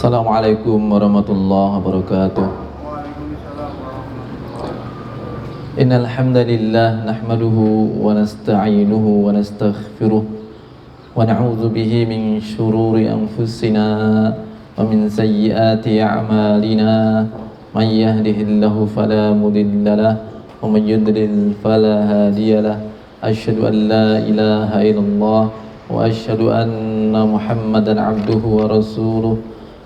Assalamualaikum warahmatullahi wabarakatuh. Innal hamdalillah nahmaduhu wa nasta'inuhu wa nastaghfiruh wa na'udzu bihi min shururi anfusina wa min sayyiati a'malina. May yahdihillahu fala mudilla lahu wa may yudlil fala hadiya lahu. Asyhadu an la ilaha illallah wa asyhadu anna Muhammadan 'abduhu wa rasuluh.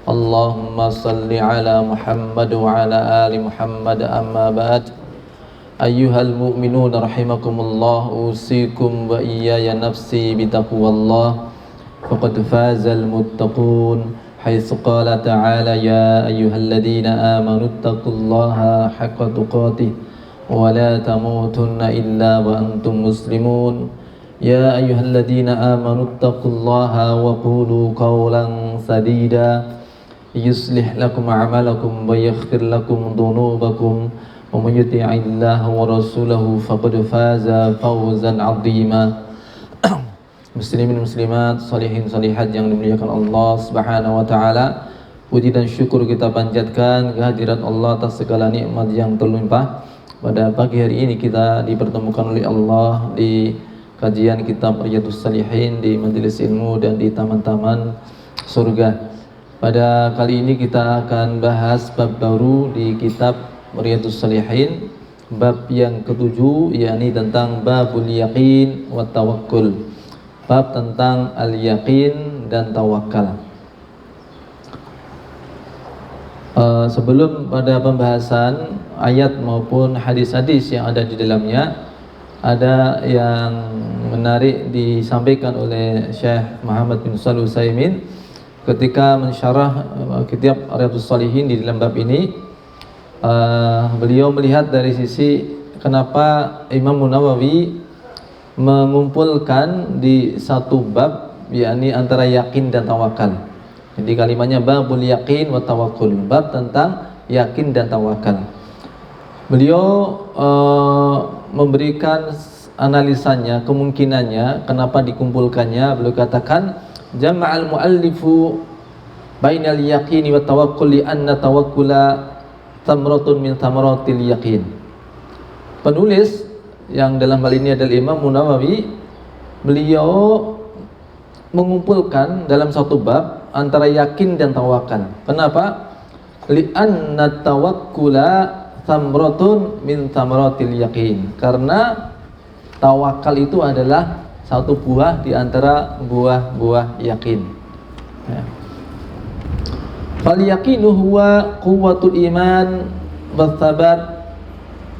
Allahumma salli ala Muhammad wa ala ali Muhammad, amma ba'd. Ayyuhal mu'minun rahimakumullah, usikum wa iyaya nafsi bitaqwallah. Faqad fazal muttaqun, haitsu qala ta'ala ya ayyuhalladzina amanu taqullaha haqqa tuqatih wa la tamutunna illa wa antum muslimun. Ya ayyuhalladzina amanu taqullaha wa qulu qawlan sadida yuslih lakum a'malakum wa yaghfir lakum dhunubakum wa may yuti'illaha wa rasulahu faqad faza fawzan 'azima. Muslimin muslimat, salihin salihat yang dimuliakan Allah Subhanahu wa taala, puji dan syukur kita panjatkan kehadirat Allah atas segala nikmat yang terlimpah. Pada pagi hari ini kita dipertemukan oleh Allah di kajian kitab Riyadhus Shalihin, di majelis ilmu dan di taman-taman surga. Pada kali ini kita akan bahas bab baru di kitab Riyadhus Shalihin, bab yang ketujuh, yakni tentang babul yaqin wa tawakkul, bab tentang al-yaqin dan tawakal. Sebelum pada pembahasan ayat maupun hadis-hadis yang ada di dalamnya, ada yang menarik disampaikan oleh Syekh Muhammad bin Shalih Al-Utsaimin ketika mensyarah kitab Riyadhus Shalihin di dalam bab ini. Beliau melihat dari sisi kenapa Imam Nawawi mengumpulkan di satu bab, yakni antara yakin dan tawakal. Jadi kalimatnya babul yakin wa tawakkul, bab tentang yakin dan tawakal. Beliau memberikan analisanya, kemungkinannya kenapa dikumpulkannya. Beliau katakan jama'al muallifu bainal yaqini wa tawakkul li anna tawakkula tamratun min tamaratil yaqin. Penulis yang dalam hal ini adalah Imam Nawawi, beliau mengumpulkan dalam satu bab antara yakin dan tawakal. Kenapa? Li anna tawakkula tamratun min tamaratil yaqin. Karena tawakal itu adalah satu buah di antara buah-buah yakin. Ya. Fal yaqinu huwa quwwatul iman watsabat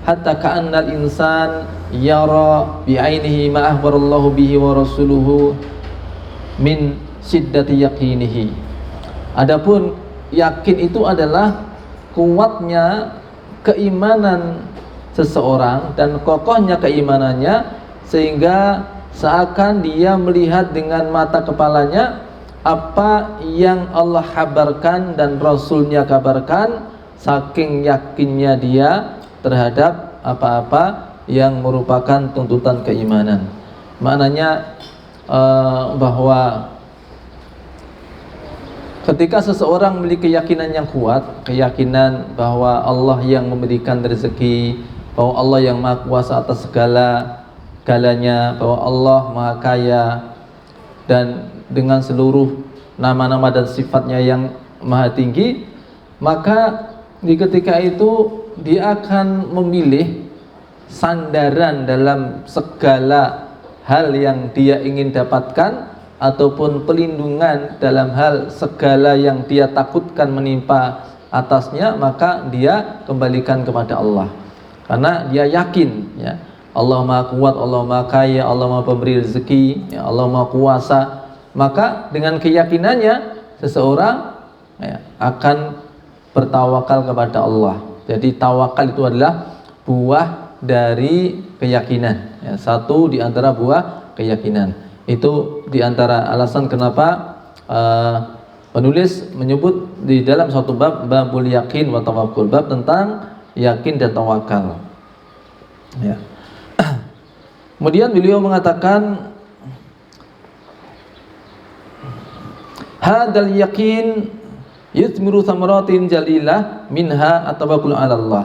hatta ka'annal insan yara bi'ainihi ma akhbarallahu bihi wa rasuluhu min shiddati yaqinihi. Adapun yakin itu adalah kuatnya keimanan seseorang dan kokohnya keimanannya, sehingga seakan dia melihat dengan mata kepalanya apa yang Allah kabarkan dan Rasulnya kabarkan, saking yakinnya dia terhadap apa-apa yang merupakan tuntutan keimanan. Maknanya bahwa ketika seseorang memiliki keyakinan yang kuat, keyakinan bahwa Allah yang memberikan rezeki, bahwa Allah yang maha kuasa atas segalanya, bahwa Allah maha kaya dan dengan seluruh nama-nama dan sifatnya yang maha tinggi, maka di ketika itu dia akan memilih sandaran dalam segala hal yang dia ingin dapatkan, ataupun pelindungan dalam hal segala yang dia takutkan menimpa atasnya, maka dia kembalikan kepada Allah. Karena dia yakin, ya, Allah maha kuat, Allah maha kaya, Allah maha pemberi rezeki, ya, Allah maha kuasa. Maka dengan keyakinannya seseorang, ya, akan bertawakal kepada Allah. Jadi tawakal itu adalah buah dari keyakinan, ya, satu di antara buah keyakinan. Itu di antara alasan kenapa penulis menyebut di dalam suatu bab babul yakin wa tawakkul, bab tentang yakin dan tawakal. Ya. Kemudian beliau mengatakan hadal yakin Yuthmiru thamaratin jalilah minha at-tawakkul 'ala Allah.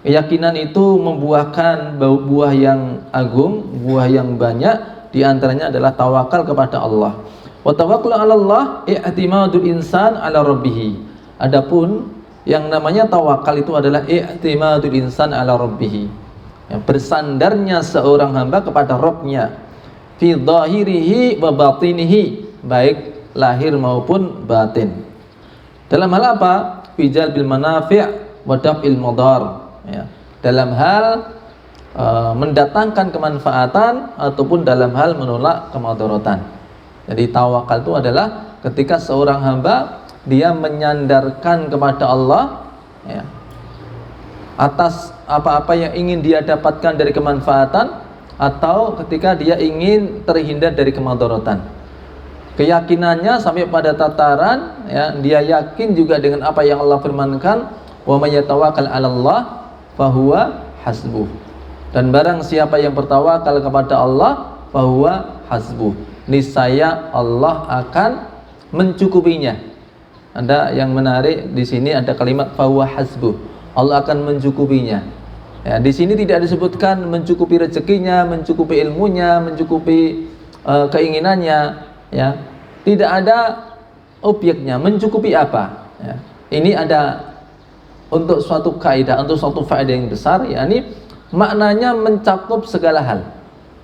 Keyakinan itu membuahkan buah yang agung, buah yang banyak, di antaranya adalah tawakal kepada Allah. Wa tawakkul 'ala Allah i'timadul insan 'ala rabbih. Adapun yang namanya tawakal itu adalah i'timadul insan 'ala rabbih. Ya, bersandarnya seorang hamba kepada Rabb-nya fi dhahirihi wa batinihi, baik lahir maupun batin. Dalam hal apa? Fi jalbil manafi' wa daf'il madar. Ya, dalam hal mendatangkan kemanfaatan ataupun dalam hal menolak kemudaratan. Jadi tawakal itu adalah ketika seorang hamba dia menyandarkan kepada Allah, ya, atas apa-apa yang ingin dia dapatkan dari kemanfaatan atau ketika dia ingin terhindar dari kemudaratan. Keyakinannya sampai pada tataran, ya, dia yakin juga dengan apa yang Allah firmankan, wa may yatawakkal 'ala Allah fahuwa hasbuh. Dan barang siapa yang bertawakal kepada Allah, fahuwa hasbuh, niscaya Allah akan mencukupinya. Ada yang menarik di sini, ada kalimat fahuwa hasbuh, Allah akan mencukupinya. Ya, di sini tidak disebutkan mencukupi rezekinya, mencukupi ilmunya, mencukupi keinginannya, ya. Tidak ada objeknya, mencukupi apa? Ya. Ini ada untuk suatu kaidah, untuk suatu faedah yang besar, yakni maknanya mencakup segala hal,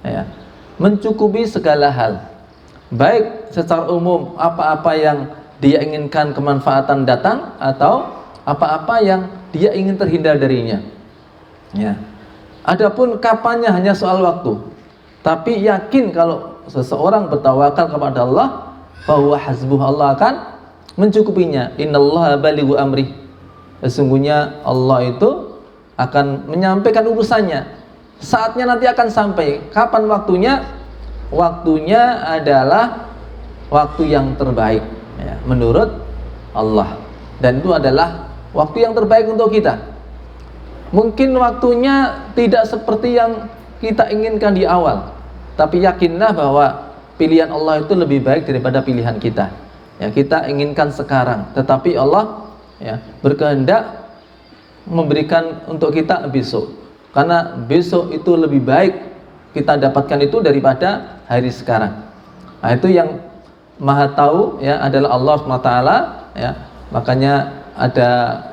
ya. Mencukupi segala hal, baik secara umum apa-apa yang dia inginkan kemanfaatan datang atau apa-apa yang dia ingin terhindar darinya, ya. Adapun kapannya hanya soal waktu, tapi yakin kalau seseorang bertawakal kepada Allah, bahwa hasbuh, Allah akan mencukupinya. Innallaha balighu amri, sesungguhnya Allah itu akan menyampaikan urusannya. Saatnya nanti akan sampai. Kapan waktunya? Waktunya adalah waktu yang terbaik, ya, menurut Allah. Dan itu adalah waktu yang terbaik untuk kita. Mungkin waktunya tidak seperti yang kita inginkan di awal, tapi yakinlah bahwa pilihan Allah itu lebih baik daripada pilihan kita. Ya, kita inginkan sekarang, tetapi Allah, ya, berkehendak memberikan untuk kita besok, karena besok itu lebih baik kita dapatkan itu daripada hari sekarang. Nah, itu yang maha tahu, ya, adalah Allah SWT, ya. Makanya ada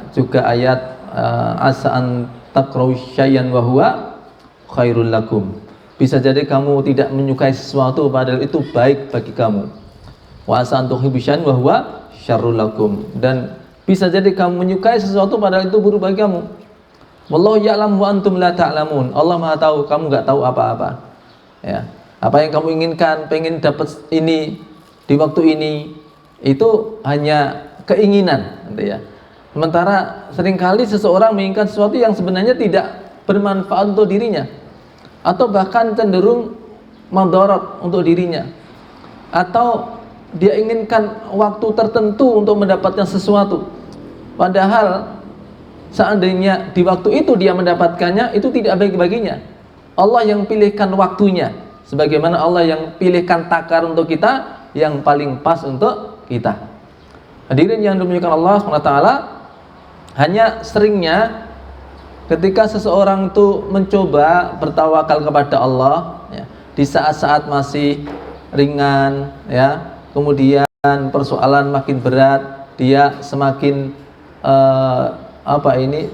juga ayat asa'an takrahu syai'an wa huwa khairul lakum. Bisa jadi kamu tidak menyukai sesuatu padahal itu baik bagi kamu. Wa asa'an tuhibbu syai'an wa huwa syarrul lakum. Dan bisa jadi kamu menyukai sesuatu padahal itu buruk bagi kamu. Wallahu ya'lamu wa antum la ta'lamun. Allah Maha tahu, kamu enggak tahu apa-apa. Ya. Apa yang kamu inginkan, pengen dapat ini di waktu ini, itu hanya keinginan, gitu ya. Sementara seringkali seseorang menginginkan sesuatu yang sebenarnya tidak bermanfaat untuk dirinya, atau bahkan cenderung madarat untuk dirinya, atau dia inginkan waktu tertentu untuk mendapatkan sesuatu, padahal seandainya di waktu itu dia mendapatkannya, itu tidak baik baginya. Allah yang pilihkan waktunya, sebagaimana Allah yang pilihkan takar untuk kita yang paling pas untuk kita. Hadirin yang dimuliakan Allah SWT, hanya seringnya ketika seseorang itu mencoba bertawakal kepada Allah, ya, di saat-saat masih ringan, ya, kemudian persoalan makin berat, dia semakin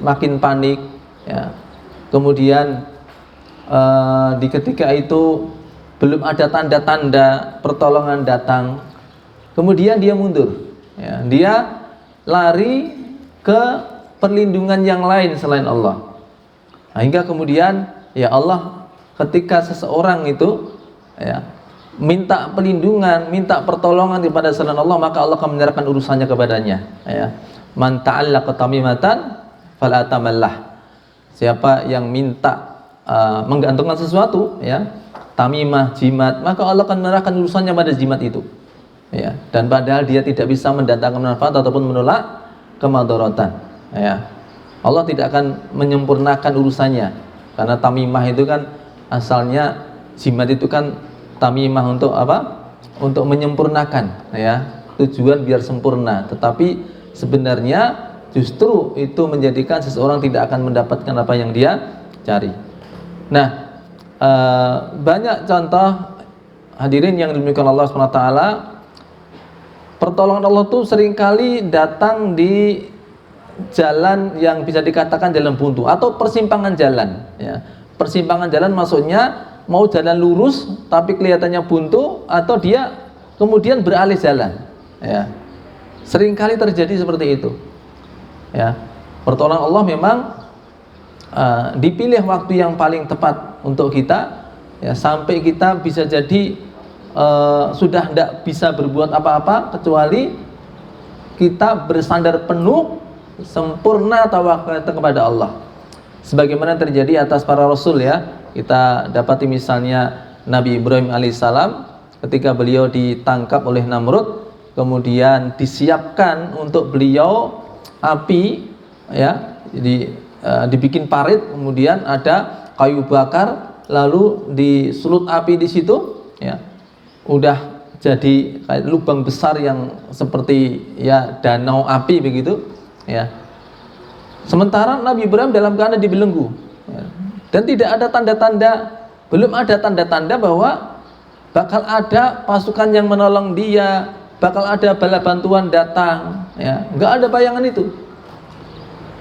makin panik, ya. Kemudian di ketika itu belum ada tanda-tanda pertolongan datang, kemudian dia mundur, ya, dia lari ke perlindungan yang lain selain Allah. Nah, hingga kemudian, ya, Allah ketika seseorang itu, ya, minta perlindungan, minta pertolongan kepada selain Allah, maka Allah akan menyerahkan urusannya kepadanya, ya. Man ta'allaqa tamimatan fala tamallah. Siapa yang minta menggantungkan sesuatu, ya, tamimah, jimat, maka Allah akan menyerahkan urusannya pada jimat itu, ya. Dan padahal dia tidak bisa mendatangkan manfaat ataupun menolak kemudaratan, ya. Allah tidak akan menyempurnakan urusannya, karena tamimah itu kan asalnya, jimat itu kan tamimah untuk apa? Untuk menyempurnakan, ya, tujuan biar sempurna. Tetapi sebenarnya justru itu menjadikan seseorang tidak akan mendapatkan apa yang dia cari. Nah, banyak contoh hadirin yang dimuliakan Allah SWT. Pertolongan Allah itu seringkali datang di jalan yang bisa dikatakan jalan buntu atau persimpangan jalan, ya. Persimpangan jalan maksudnya mau jalan lurus tapi kelihatannya buntu, atau dia kemudian beralih jalan, ya. Seringkali terjadi seperti itu, ya. Pertolongan Allah memang dipilih waktu yang paling tepat untuk kita, ya, sampai kita bisa jadi sudah tidak bisa berbuat apa-apa kecuali kita bersandar penuh sempurna tawakal kepada Allah, sebagaimana terjadi atas para rasul, ya. Kita dapati misalnya Nabi Ibrahim alaihissalam ketika beliau ditangkap oleh Namrud, kemudian disiapkan untuk beliau api, ya, dibikin parit, kemudian ada kayu bakar, lalu disulut api di situ, ya. Udah jadi kayak lubang besar yang seperti, ya, danau api begitu, ya. Sementara Nabi Ibrahim dalam keadaan dibelenggu, ya. Dan tidak ada tanda-tanda, belum ada tanda-tanda bahwa bakal ada pasukan yang menolong dia, bakal ada bala bantuan datang, ya. Nggak ada bayangan itu.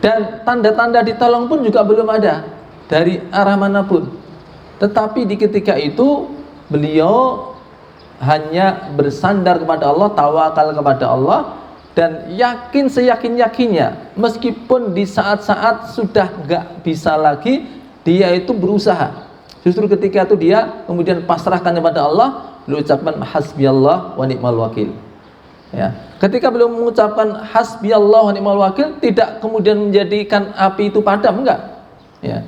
Dan tanda-tanda ditolong pun juga belum ada dari arah manapun. Tetapi di ketika itu beliau hanya bersandar kepada Allah, tawakal kepada Allah, dan yakin seyakin-yakinnya, meskipun di saat-saat sudah nggak bisa lagi, dia itu berusaha. Justru ketika itu dia kemudian pasrahkan kepada Allah, beliau ucapkan hasbiyallah wa ni'mal wakil, ya. Ketika beliau mengucapkan hasbiyallah wa ni'mal wakil, tidak kemudian menjadikan api itu padam, enggak, ya.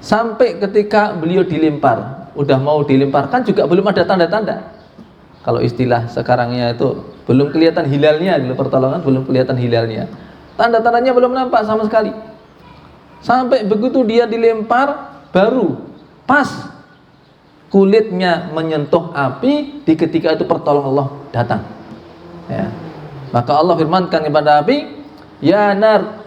Sampai ketika beliau dilempar, udah mau dilemparkan juga belum ada tanda-tanda. Kalau istilah sekarangnya itu belum kelihatan hilalnya, gitu, pertolongan belum kelihatan hilalnya, tanda-tandanya belum nampak sama sekali. Sampai begitu dia dilempar, baru pas kulitnya menyentuh api, di ketika itu pertolongan Allah datang, ya. Maka Allah firmankan kepada api, ya nar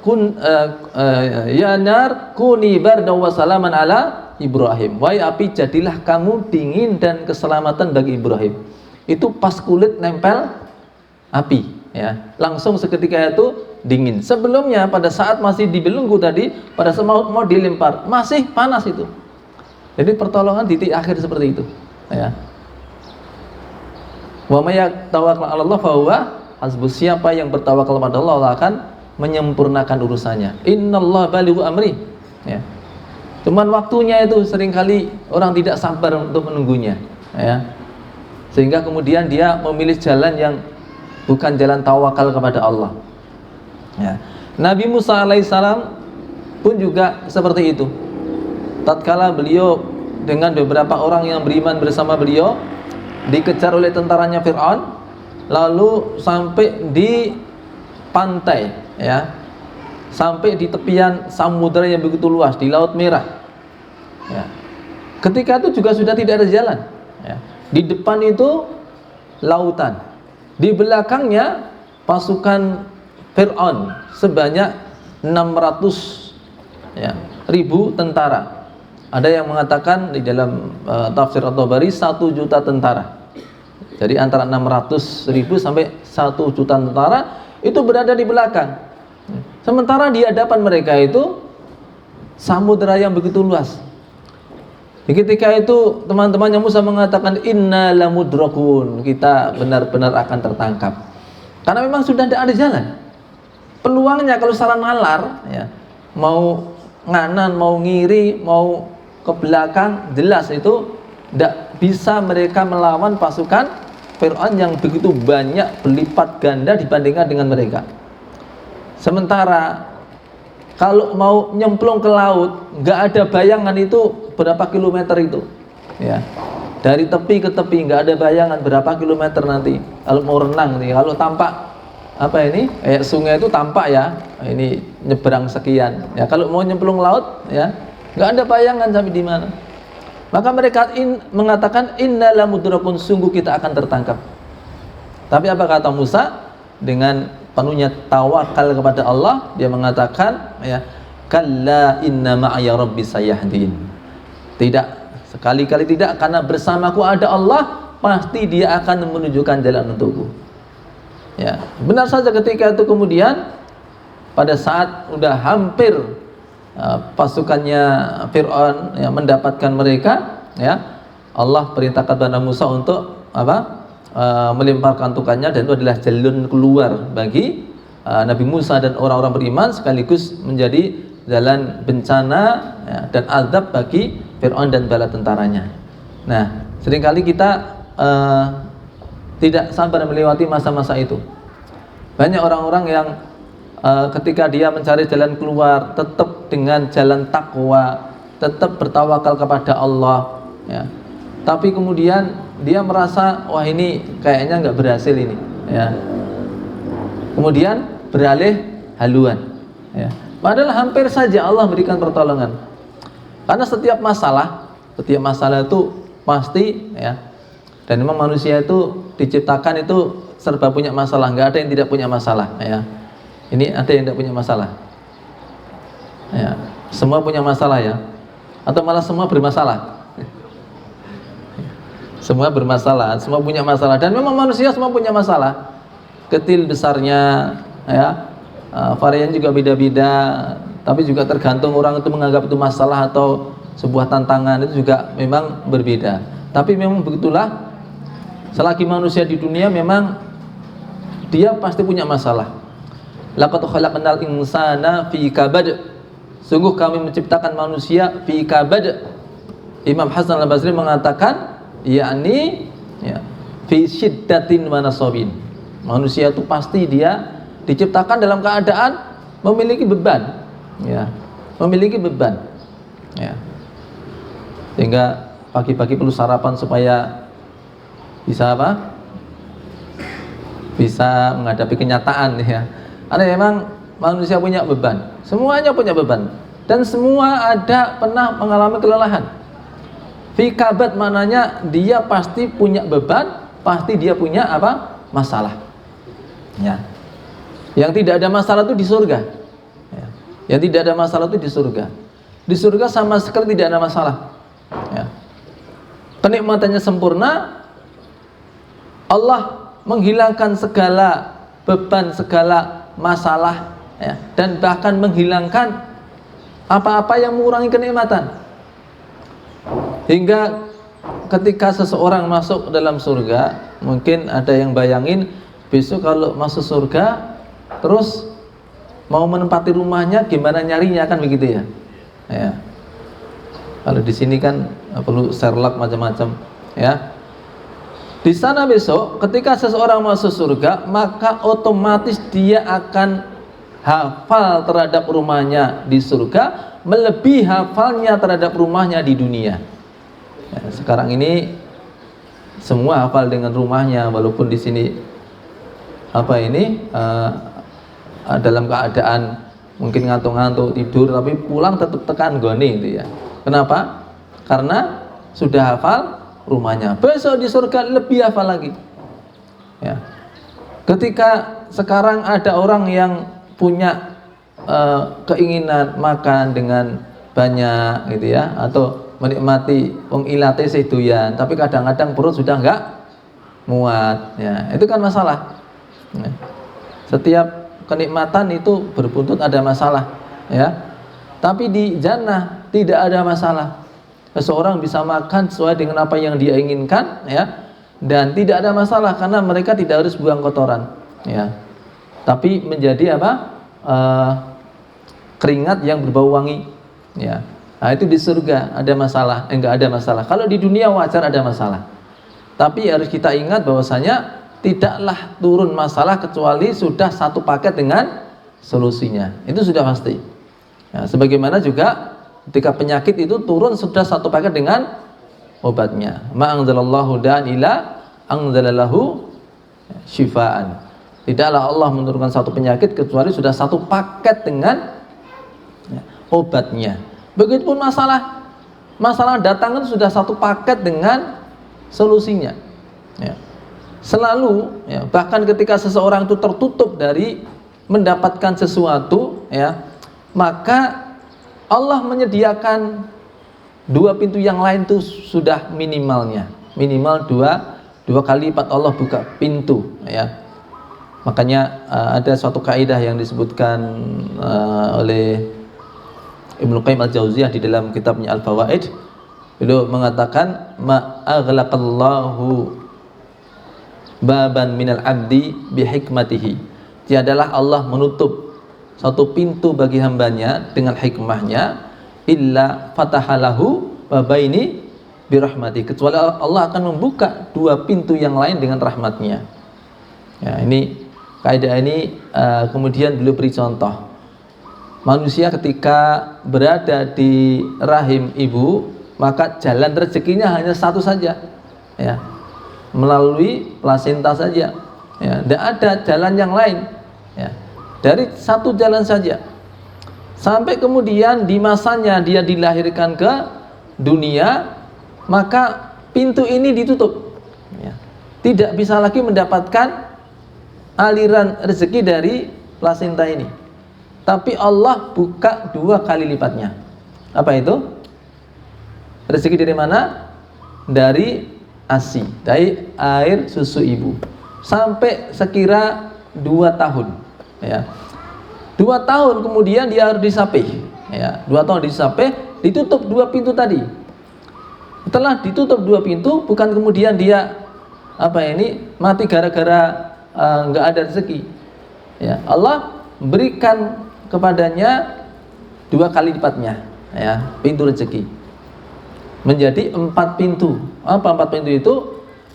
kuni bardan wa salaman ala Ibrahim. Wahai api, jadilah kamu dingin dan keselamatan bagi Ibrahim. Itu pas kulit nempel api, ya, langsung seketika itu dingin. Sebelumnya pada saat masih dibelenggu tadi, pada saat mau dilempar masih panas itu. Jadi pertolongan di titik akhir seperti itu, ya. Wa may yatawakkal 'ala Allah fa huwa hasbuh. Siapa yang bertawakal kepada Allah, Allah akan menyempurnakan urusannya. Innallaha balighu amri, ya. Cuman waktunya itu seringkali orang tidak sabar untuk menunggunya, ya. Sehingga kemudian dia memilih jalan yang bukan jalan tawakal kepada Allah, ya. Nabi Musa alaihissalam pun juga seperti itu. Tatkala beliau dengan beberapa orang yang beriman bersama beliau dikejar oleh tentaranya Fir'aun, lalu sampai di pantai, ya, sampai di tepian samudera yang begitu luas di Laut Merah, ya. Ketika itu juga sudah tidak ada jalan, ya. Di depan itu lautan, di belakangnya pasukan Fir'aun sebanyak 600, ya, ribu tentara. Ada yang mengatakan di dalam tafsir At-Tabari 1 juta tentara. Jadi antara 600.000 sampai 1 juta tentara itu berada di belakang. Sementara di hadapan mereka itu samudera yang begitu luas. Di ketika itu teman-temannya Musa mengatakan inna lamudrakun, kita benar-benar akan tertangkap. Karena memang sudah tidak ada jalan. Peluangnya kalau salah nalar, ya, mau nganan, mau ngiri, mau ke belakang, jelas itu tidak bisa mereka melawan pasukan Fir'aun yang begitu banyak, berlipat ganda dibandingkan dengan mereka. Sementara kalau mau nyemplung ke laut, nggak ada bayangan itu berapa kilometer itu, ya. Dari tepi ke tepi nggak ada bayangan berapa kilometer nanti. Kalau mau renang nih, kalau tampak apa ini, kayak sungai itu tampak, ya, ini nyeberang sekian. Ya, kalau mau nyemplung laut, ya, nggak ada bayangan sampai di mana. Maka mereka mengatakan innala mudrakun, sungguh kita akan tertangkap. Tapi apa kata Musa? Dengan penuhnya tawakal kepada Allah, dia mengatakan ya, kalla inna ma'aya rabbi sayahdin. Tidak, sekali-kali tidak, karena bersamaku ada Allah, pasti dia akan menunjukkan jalan untukku. Ya, benar saja ketika itu kemudian pada saat udah hampir pasukannya Fir'aun ya, mendapatkan mereka, ya, Allah perintahkan kepada Musa untuk apa? Melemparkan tongkatnya, dan itu adalah jalan keluar bagi Nabi Musa dan orang-orang beriman, sekaligus menjadi jalan bencana ya, dan azab bagi Fir'aun dan bala tentaranya. Nah, seringkali kita tidak sabar melewati masa-masa itu. Banyak orang-orang yang ketika dia mencari jalan keluar tetap dengan jalan takwa, tetap bertawakal kepada Allah ya. Tapi kemudian dia merasa, wah ini kayaknya nggak berhasil ini ya. Kemudian beralih haluan ya. Padahal hampir saja Allah berikan pertolongan. Karena setiap masalah itu pasti ya. Dan memang manusia itu diciptakan itu serba punya masalah, nggak ada yang tidak punya masalah ya. Ini ada yang tidak punya masalah ya. Semua punya masalah ya, atau malah semua bermasalah? Semua bermasalah, semua punya masalah. Dan memang manusia semua punya masalah, kecil besarnya ya. Varian juga beda-beda, tapi juga tergantung orang itu menganggap itu masalah atau sebuah tantangan, itu juga memang berbeda. Tapi memang begitulah, selagi manusia di dunia memang dia pasti punya masalah. Laqad khalaqnal insana fi kabad. Sungguh kami menciptakan manusia fi kabad. Imam Hasan al-Basri mengatakan, yakni ya, fi syiddatin wa nasabin. Manusia itu pasti dia diciptakan dalam keadaan memiliki beban ya, memiliki beban ya. Sehingga pagi-pagi perlu sarapan supaya bisa apa? Bisa menghadapi kenyataan ya. Karena memang manusia punya beban, semuanya punya beban, dan semua ada pernah mengalami kelelahan. Fi kabad mananya dia pasti punya beban, pasti dia punya apa? Masalah. Ya. Yang tidak ada masalah itu di surga. Ya. Yang tidak ada masalah itu di surga. Di surga sama sekali tidak ada masalah. Ya. Kenikmatannya sempurna. Allah menghilangkan segala beban, segala masalah ya, dan bahkan menghilangkan apa-apa yang mengurangi kenikmatan. Hingga ketika seseorang masuk dalam surga, mungkin ada yang bayangin besok kalau masuk surga terus mau menempati rumahnya gimana nyarinya, kan begitu ya. Ya. Kalau di sini kan perlu Sherlock macam-macam ya. Di sana besok ketika seseorang masuk surga, maka otomatis dia akan hafal terhadap rumahnya di surga melebihi hafalnya terhadap rumahnya di dunia. Ya, sekarang ini semua hafal dengan rumahnya, walaupun di sini apa ini dalam keadaan mungkin ngantuk-ngantuk tidur, tapi pulang tetap tekan gone itu ya. Kenapa? Karena sudah hafal rumahnya. Besok di surga lebih hafal lagi. Ya. Ketika sekarang ada orang yang punya keinginan makan dengan banyak gitu ya, atau menikmati wong ilate sedoyan, tapi kadang-kadang perut sudah enggak muat ya, itu kan masalah ya. Setiap kenikmatan itu berbuntut ada masalah ya. Tapi di jannah tidak ada masalah. Seseorang bisa makan sesuai dengan apa yang dia inginkan ya, dan tidak ada masalah karena mereka tidak harus buang kotoran ya. Tapi menjadi apa? Keringat yang berbau wangi ya. Nah, itu di surga ada masalah, enggak ada masalah. Kalau di dunia wajar ada masalah. Tapi harus kita ingat bahwasanya tidaklah turun masalah kecuali sudah satu paket dengan solusinya. Itu sudah pasti. Ya, sebagaimana juga ketika penyakit itu turun sudah satu paket dengan obatnya. Ma anzalallahu da'an ila anzalalahu syifaan. Tidaklah Allah menurunkan satu penyakit kecuali sudah satu paket dengan obatnya. Begitupun masalah datang itu sudah satu paket dengan solusinya ya. Selalu ya, bahkan ketika seseorang itu tertutup dari mendapatkan sesuatu, ya, maka Allah menyediakan dua pintu yang lain itu sudah minimalnya, minimal dua kali lipat Allah buka pintu, ya. Makanya ada suatu kaidah yang disebutkan oleh Ibnu Qayyim al-Jauziyah di dalam kitabnya Al-Fawaid. Beliau mengatakan ma aghlaqallahu baban minal abdi bihikmatihi. Tiadalah Allah menutup satu pintu bagi hambanya dengan hikmahnya, illa fatahalahu babaini birahmati, kecuali Allah akan membuka dua pintu yang lain dengan rahmatnya. Ya, ini kaidah ini kemudian beliau beri contoh. Manusia ketika berada di rahim ibu, maka jalan rezekinya hanya satu saja, ya, melalui plasenta saja, ya, tidak ada jalan yang lain, ya, dari satu jalan saja. Sampai kemudian di masanya dia dilahirkan ke dunia, maka pintu ini ditutup, ya, tidak bisa lagi mendapatkan aliran rezeki dari plasenta ini. Tapi Allah buka dua kali lipatnya. Apa itu? Rezeki dari mana? Dari ASI, dari air susu ibu. Sampai sekira 2 tahun, ya. 2 tahun kemudian dia harus disapih, ya. 2 tahun disapih, ditutup dua pintu tadi. Setelah ditutup dua pintu, bukan kemudian dia mati gara-gara nggak ada rezeki, ya. Allah berikan kepadanya 2 kali lipatnya, ya, pintu rezeki menjadi 4 pintu. Apa 4 pintu itu?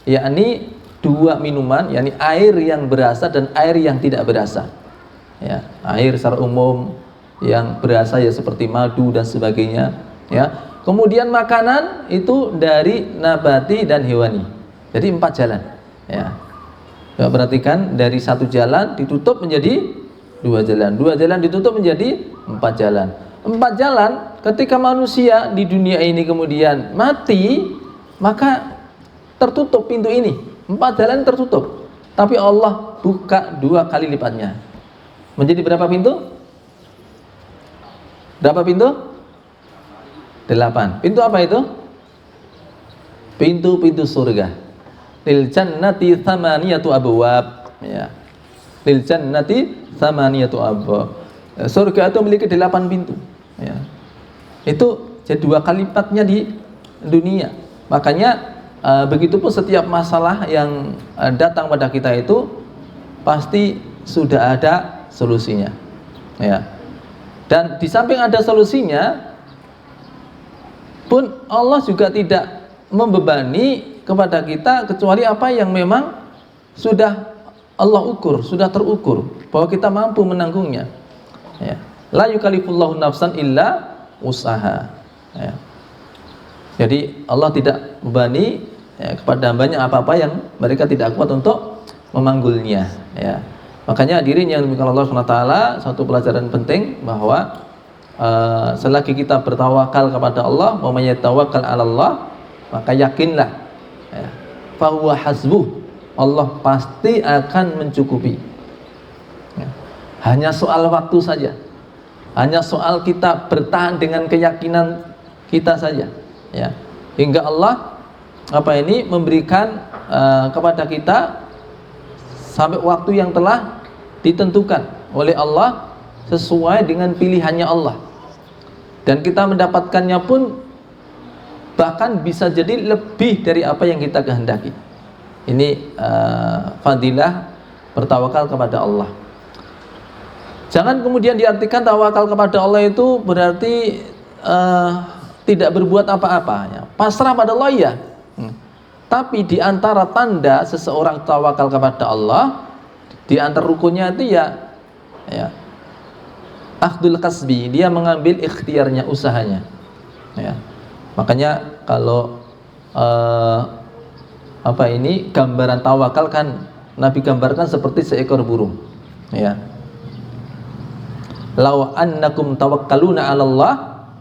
Yakni 2 minuman, yakni air yang berasa dan air yang tidak berasa, ya. Air secara umum yang berasa ya seperti madu dan sebagainya, ya. Kemudian makanan itu dari nabati dan hewani. Jadi 4 jalan, ya. Ya, perhatikan, dari 1 jalan ditutup menjadi 2 jalan, 2 jalan ditutup menjadi 4 jalan. 4 jalan, ketika manusia di dunia ini kemudian mati, maka tertutup pintu ini. 4 jalan tertutup, tapi Allah buka 2 kali lipatnya. Menjadi berapa pintu? Berapa pintu? 8. Pintu apa itu? Pintu-pintu surga. Lil jannati thamaniyatu abwab, ya. Lil jannati thamaniyatu abwab. Surga itu memiliki 8 pintu, ya. Itu jadi 2 kali lipatnya di dunia. Makanya begitupun setiap masalah yang datang pada kita itu pasti sudah ada solusinya, ya. Dan di samping ada solusinya pun Allah juga tidak membebani kepada kita kecuali apa yang memang sudah Allah ukur, sudah terukur bahwa kita mampu menanggungnya, ya. La yukallifullahu nafsan illa usaha, ya. Jadi Allah tidak membebani, ya, kepada hambanya apa-apa yang mereka tidak kuat untuk memanggulnya, ya. Makanya hadirin yang dimiliki Allah SWT, satu pelajaran penting bahwa selagi kita bertawakal kepada Allah, wa may yatawakkal 'ala Allah, maka yakinlah, ya, fahuwa hasbuh, Allah pasti akan mencukupi, ya. Hanya soal waktu saja, hanya soal kita bertahan dengan keyakinan kita saja, ya, hingga Allah memberikan kepada kita sampai waktu yang telah ditentukan oleh Allah sesuai dengan pilihannya Allah, dan kita mendapatkannya pun bahkan bisa jadi lebih dari apa yang kita kehendaki. Ini fadilah bertawakal kepada Allah. Jangan kemudian diartikan tawakal kepada Allah itu berarti tidak berbuat apa-apa, ya. Pasrah pada Allah, ya. Tapi di antara tanda seseorang tawakal kepada Allah, di antara rukunnya itu ya akhdul kasbi, dia mengambil ikhtiarnya, usahanya, ya. Makanya kalau gambaran tawakal kan Nabi gambarkan seperti seekor burung, ya. Law annakum tawakkaluna 'ala Allah,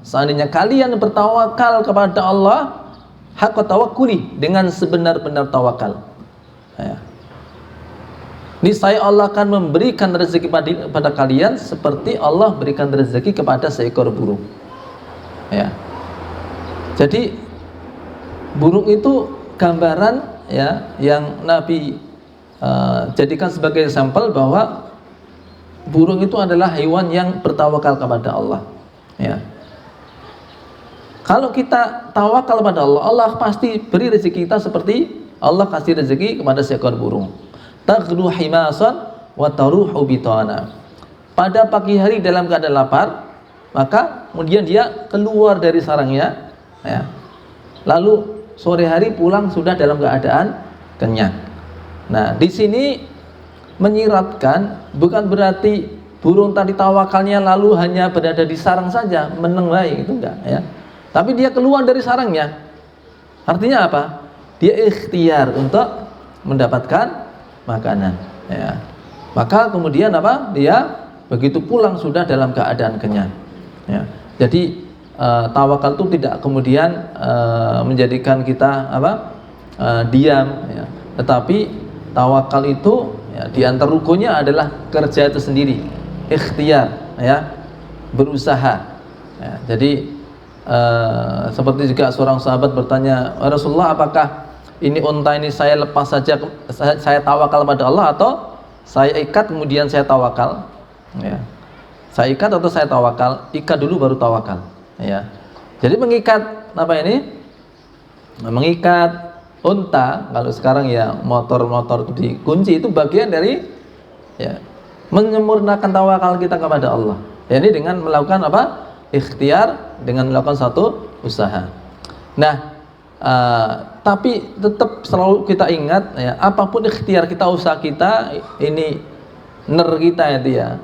seandainya kalian bertawakal kepada Allah haqqa tawakkuli, dengan sebenar-benar tawakal, ya. niscaya Allah akan memberikan rezeki pada kalian seperti Allah berikan rezeki kepada seekor burung. Ya. Jadi burung itu gambaran ya yang Nabi jadikan sebagai sampel bahwa burung itu adalah hewan yang bertawakal kepada Allah. Ya. Kalau kita tawakal pada Allah, Allah pasti beri rezeki kita seperti Allah kasih rezeki kepada seekor burung. Taghdu himasan wa taruhu bitana. Pada pagi hari dalam keadaan lapar, maka kemudian dia keluar dari sarangnya, ya. Lalu sore hari pulang sudah dalam keadaan kenyang. Nah, di sini menyiratkan bukan berarti burung tadi tawakalnya lalu hanya berada di sarang saja, meneng baik, itu enggak, ya. Tapi dia keluar dari sarangnya. Artinya apa? Dia ikhtiar untuk mendapatkan makanan, ya. Maka kemudian apa? Dia begitu pulang sudah dalam keadaan kenyang, ya. Jadi tawakal itu tidak kemudian menjadikan kita diam, ya. Tetapi tawakal itu ya, di antara rukunnya adalah kerja itu sendiri, ikhtiar, ya, berusaha, ya. Jadi seperti juga seorang sahabat bertanya, Rasulullah, apakah ini unta ini saya lepas saja, saya tawakal pada Allah, atau saya ikat kemudian saya tawakal, ya. Saya ikat atau saya tawakal? Ikat dulu baru tawakal, ya. Jadi mengikat apa ini? Mengikat unta, kalau sekarang ya motor-motor dikunci, itu bagian dari ya menyempurnakan tawakal kita kepada Allah. Jadi dengan melakukan apa? Ikhtiar, dengan melakukan satu usaha. Nah, tapi tetap selalu kita ingat ya, apapun ikhtiar kita, usaha kita, ini kita itu ya,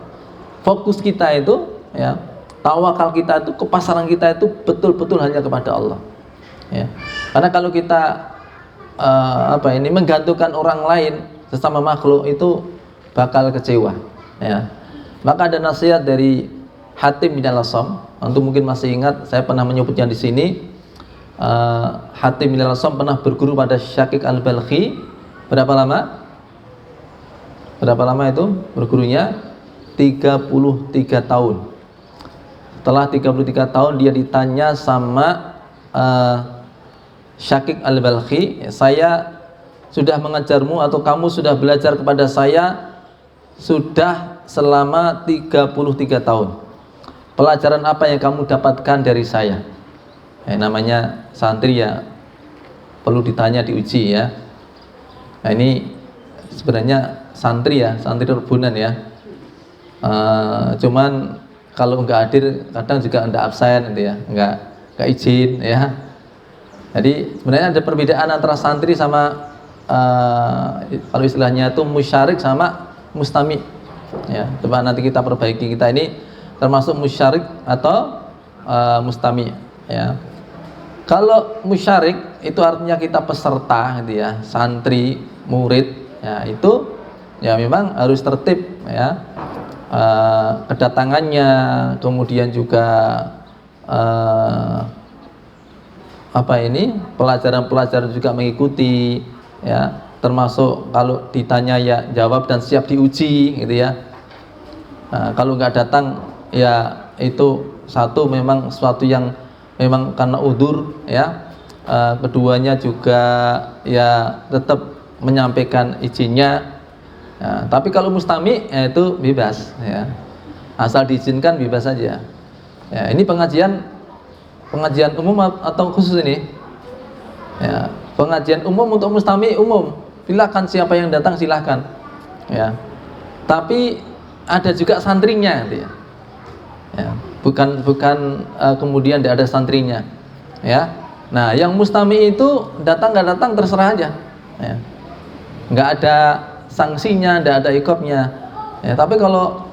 fokus kita itu ya, tawakal kita itu, kepasaran kita itu betul-betul hanya kepada Allah, ya. Karena kalau kita menggantungkan orang lain, sesama makhluk, itu bakal kecewa, ya. Maka ada nasihat dari Hatim bin Al-Asam. Antum mungkin masih ingat, saya pernah menyebutnya di sini. Hatim bin Al-Asam pernah berguru pada Syaqiq Al-Balkhi. Berapa lama? Berapa lama itu bergurunya? 33 tahun. Setelah 33 tahun dia ditanya sama Syaqiq Al-Balkhi, saya sudah mengajarmu atau kamu sudah belajar kepada saya sudah selama 33 tahun. Pelajaran apa yang kamu dapatkan dari saya? Namanya santri ya, perlu ditanya, diuji, ya. Nah, ini sebenarnya santri ya, santri rebunan ya. Cuman kalau nggak hadir kadang juga nggak absen gitu ya, nggak izin ya. Jadi sebenarnya ada perbedaan antara santri sama kalau istilahnya itu musyarik sama mustami, ya. Coba nanti kita perbaiki, kita ini termasuk musyarik atau mustami, ya. Kalau musyarik itu artinya kita peserta gitu ya, santri, murid, ya, itu ya memang harus tertib, ya. Kedatangannya, kemudian juga pelajaran-pelajaran juga mengikuti, ya. Termasuk kalau ditanya ya jawab dan siap diuji gitu ya. Kalau nggak datang ya itu satu memang sesuatu yang memang karena udzur, ya. Keduanya juga ya tetap menyampaikan izinnya, ya. Tapi kalau mustami ya itu bebas, ya. Asal diizinkan bebas saja, ya. Ini pengajian umum atau khusus ini, ya. Pengajian umum untuk mustami umum, silakan siapa yang datang silahkan, ya. Tapi ada juga santrinya gitu ya. Ya, bukan kemudian tidak ada santrinya, ya. Nah, yang mustami itu datang nggak datang terserah aja, ya. Nggak ada sanksinya, nggak ada iqabnya, ya. Tapi kalau